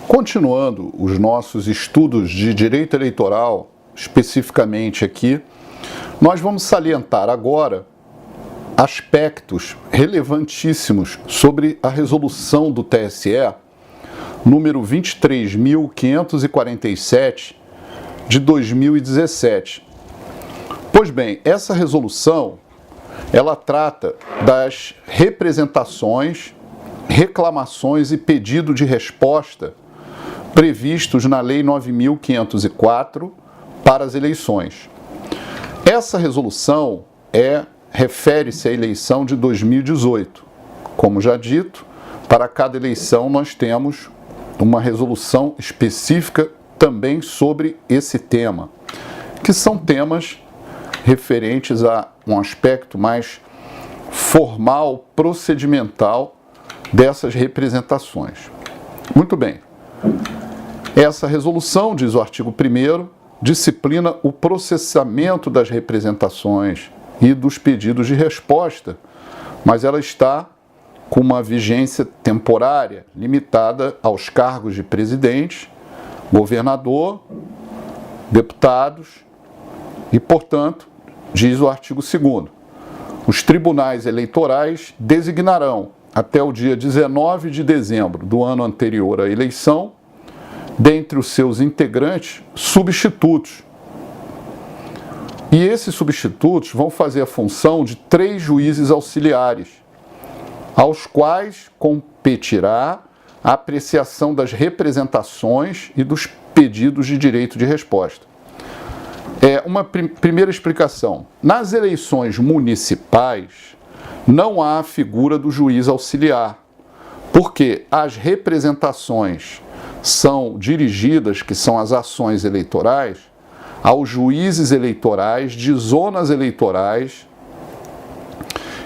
Continuando os nossos estudos de direito eleitoral, especificamente aqui, nós vamos salientar agora aspectos relevantíssimos sobre a resolução do TSE, número 23.547, de 2017. Pois bem, essa resolução, ela trata das representações, reclamações e pedido de resposta previstos na Lei 9.504 para as eleições. Essa resolução refere-se à eleição de 2018. Como já dito, para cada eleição nós temos uma resolução específica também sobre esse tema, que são temas referentes a um aspecto mais formal, procedimental dessas representações. Muito bem. Essa resolução, diz o artigo 1º, disciplina o processamento das representações e dos pedidos de resposta, mas ela está com uma vigência temporária limitada aos cargos de presidente, governador, deputados e, portanto, diz o artigo 2º, os tribunais eleitorais designarão até o dia 19 de dezembro do ano anterior à eleição, dentre os seus integrantes, substitutos. E esses substitutos vão fazer a função de 3 juízes auxiliares, aos quais competirá a apreciação das representações e dos pedidos de direito de resposta. Uma primeira explicação. Nas eleições municipais, não há a figura do juiz auxiliar, porque as representações são dirigidas, que são as ações eleitorais, aos juízes eleitorais de zonas eleitorais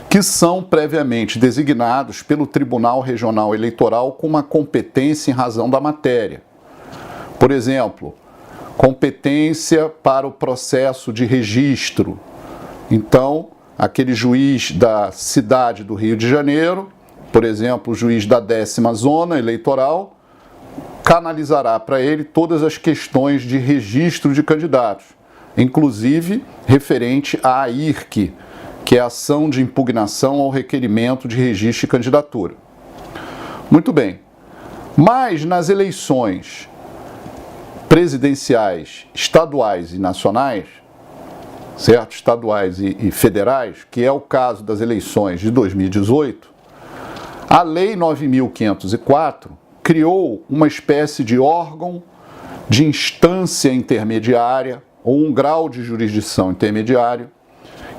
que são previamente designados pelo Tribunal Regional Eleitoral com uma competência em razão da matéria. Por exemplo, competência para o processo de registro. Então, aquele juiz da cidade do Rio de Janeiro, por exemplo, o juiz da 10ª zona eleitoral, canalizará para ele todas as questões de registro de candidatos, inclusive referente à AIRC, que é a ação de impugnação ao requerimento de registro de candidatura. Muito bem, mas nas eleições presidenciais estaduais e nacionais, certo? Estaduais e federais, que é o caso das eleições de 2018, a Lei 9.504 criou uma espécie de órgão de instância intermediária ou um grau de jurisdição intermediário,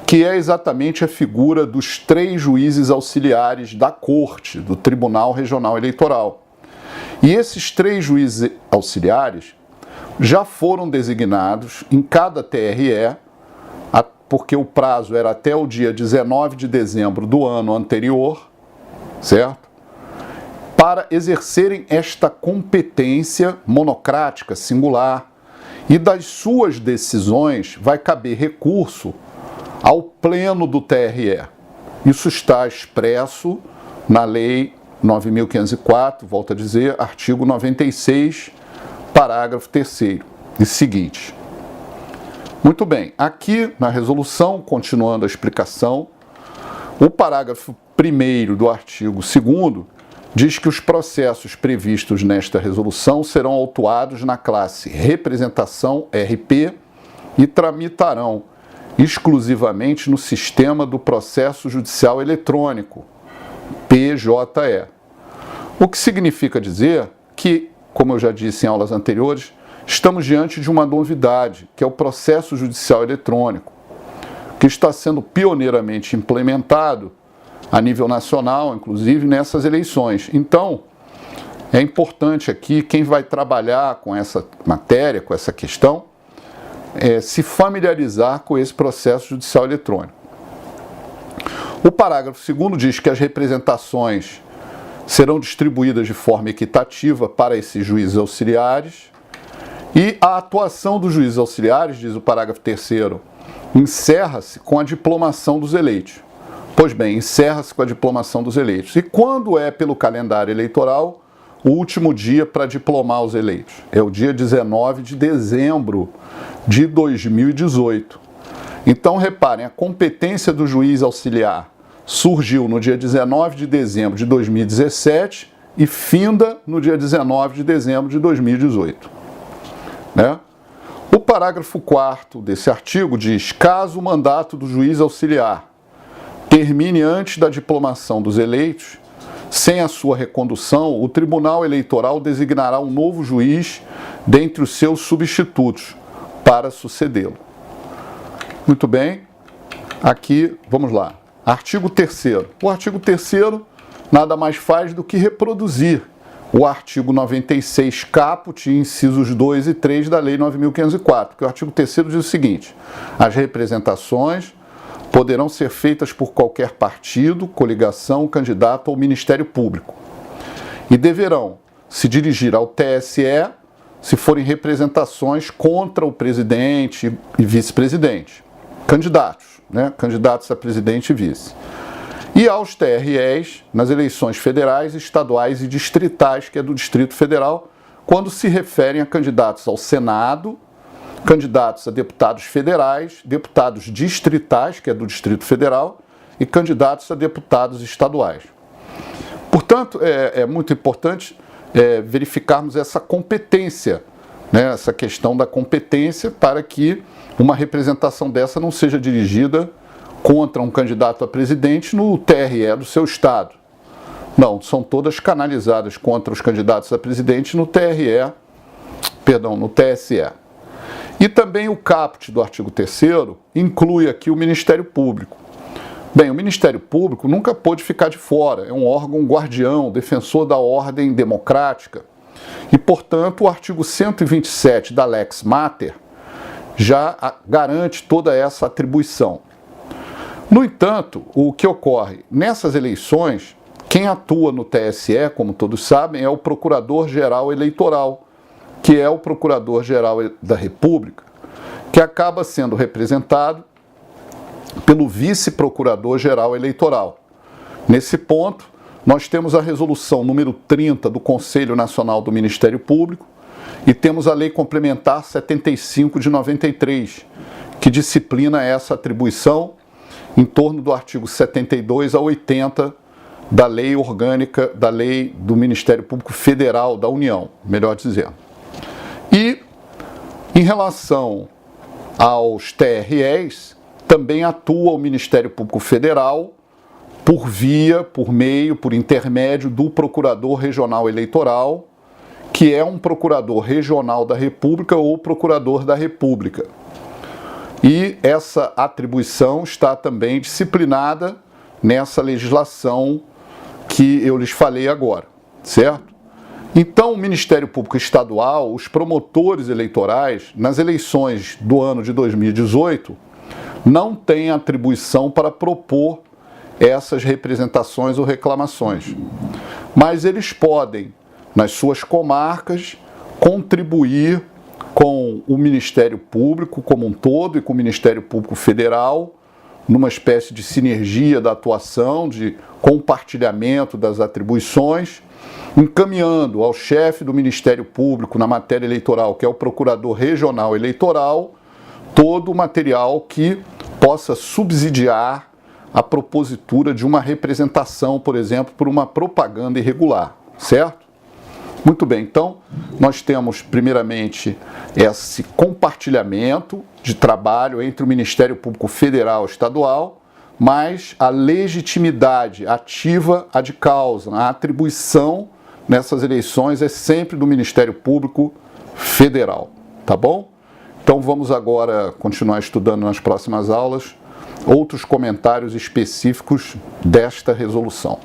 que é exatamente a figura dos 3 juízes auxiliares da Corte, do Tribunal Regional Eleitoral. E esses 3 juízes auxiliares já foram designados em cada TRE, porque o prazo era até o dia 19 de dezembro do ano anterior, certo? Para exercerem esta competência monocrática, singular, e das suas decisões vai caber recurso ao pleno do TRE. Isso está expresso na Lei 9.504, volto a dizer, artigo 96, parágrafo 3º e seguinte. Muito bem, aqui na resolução, continuando a explicação, o parágrafo 1º do artigo 2º diz que os processos previstos nesta resolução serão autuados na classe Representação RP e tramitarão exclusivamente no sistema do Processo Judicial Eletrônico, PJE. O que significa dizer que, como eu já disse em aulas anteriores, estamos diante de uma novidade, que é o Processo Judicial Eletrônico, que está sendo pioneiramente implementado a nível nacional, inclusive nessas eleições. Então, é importante aqui, quem vai trabalhar com essa matéria, com essa questão, se familiarizar com esse processo judicial eletrônico. O parágrafo 2º diz que as representações serão distribuídas de forma equitativa para esses juízes auxiliares e a atuação dos juízes auxiliares, diz o parágrafo 3º, encerra-se com a diplomação dos eleitos. Pois bem, encerra-se com a diplomação dos eleitos. E quando é pelo calendário eleitoral, o último dia para diplomar os eleitos. É o dia 19 de dezembro de 2018. Então, reparem, a competência do juiz auxiliar surgiu no dia 19 de dezembro de 2017 e finda no dia 19 de dezembro de 2018. Né? O parágrafo 4º desse artigo diz: caso o mandato do juiz auxiliar termine antes da diplomação dos eleitos, sem a sua recondução, o Tribunal Eleitoral designará um novo juiz dentre os seus substitutos para sucedê-lo. Muito bem, aqui, vamos lá. Artigo 3º. O artigo 3º nada mais faz do que reproduzir o artigo 96 caput, incisos 2 e 3 da Lei 9.504, porque o artigo 3º diz o seguinte: as representações poderão ser feitas por qualquer partido, coligação, candidato ou Ministério Público e deverão se dirigir ao TSE se forem representações contra o presidente e vice-presidente, candidatos, né? Candidatos a presidente e vice. E aos TREs nas eleições federais, estaduais e distritais, que é do Distrito Federal, quando se referem a candidatos ao Senado, candidatos a deputados federais, deputados distritais, que é do Distrito Federal, e candidatos a deputados estaduais. Portanto, é muito importante verificarmos essa competência, né, essa questão da competência, para que uma representação dessa não seja dirigida contra um candidato a presidente no TRE do seu estado. Não, são todas canalizadas contra os candidatos a presidente no no TSE. E também o caput do artigo 3º inclui aqui o Ministério Público. Bem, o Ministério Público nunca pôde ficar de fora, é um órgão guardião, defensor da ordem democrática. E, portanto, o artigo 127 da Lex Mater já garante toda essa atribuição. No entanto, o que ocorre? Nessas eleições, quem atua no TSE, como todos sabem, é o Procurador-Geral Eleitoral, que é o Procurador-Geral da República, que acaba sendo representado pelo Vice-Procurador-Geral Eleitoral. Nesse ponto, nós temos a resolução número 30 do Conselho Nacional do Ministério Público e temos a Lei Complementar 75 de 93, que disciplina essa atribuição em torno do artigo 72 a 80 da Lei Orgânica, da Lei do Ministério Público Federal da União, melhor dizendo. E, em relação aos TREs, também atua o Ministério Público Federal por via, por meio, por intermédio do Procurador Regional Eleitoral, que é um Procurador Regional da República ou Procurador da República. E essa atribuição está também disciplinada nessa legislação que eu lhes falei agora, certo? Então, o Ministério Público Estadual, os promotores eleitorais, nas eleições do ano de 2018, não têm atribuição para propor essas representações ou reclamações. Mas eles podem, nas suas comarcas, contribuir com o Ministério Público como um todo e com o Ministério Público Federal, numa espécie de sinergia da atuação, de compartilhamento das atribuições, encaminhando ao chefe do Ministério Público na matéria eleitoral, que é o Procurador Regional Eleitoral, todo o material que possa subsidiar a propositura de uma representação, por exemplo, por uma propaganda irregular, certo? Muito bem, então nós temos primeiramente esse compartilhamento de trabalho entre o Ministério Público Federal e Estadual, mas a legitimidade ativa a de causa, a atribuição nessas eleições é sempre do Ministério Público Federal, tá bom? Então vamos agora continuar estudando nas próximas aulas outros comentários específicos desta resolução.